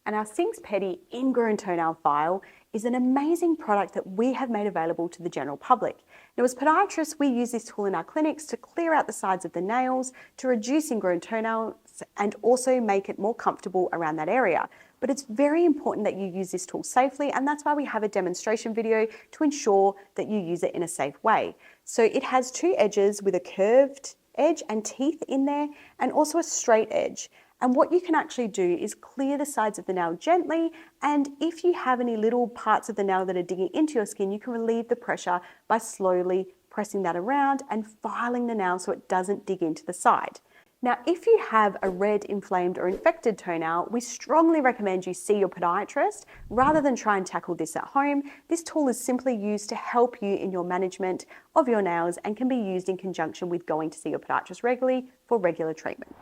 And our Synxpedi Ingrown Toenail File is an amazing product that we have made available to the general public. Now, as podiatrists, we use this tool in our clinics to clear out the sides of the nails, to reduce ingrown toenails, and also make it more comfortable around that area. But it's very important that you use this tool safely, and that's why we have a demonstration video to ensure that you use it in a safe way. So it has two edges with a curved edge and teeth in there, and also a straight edge. And what you can actually do is clear the sides of the nail gently, and if you have any little parts of the nail that are digging into your skin, you can relieve the pressure by slowly pressing that around and filing the nail so it doesn't dig into the side. Now, if you have a red, inflamed or infected toenail, we strongly recommend you see your podiatrist rather than try and tackle this at home. This tool is simply used to help you in your management of your nails and can be used in conjunction with going to see your podiatrist regularly for regular treatment.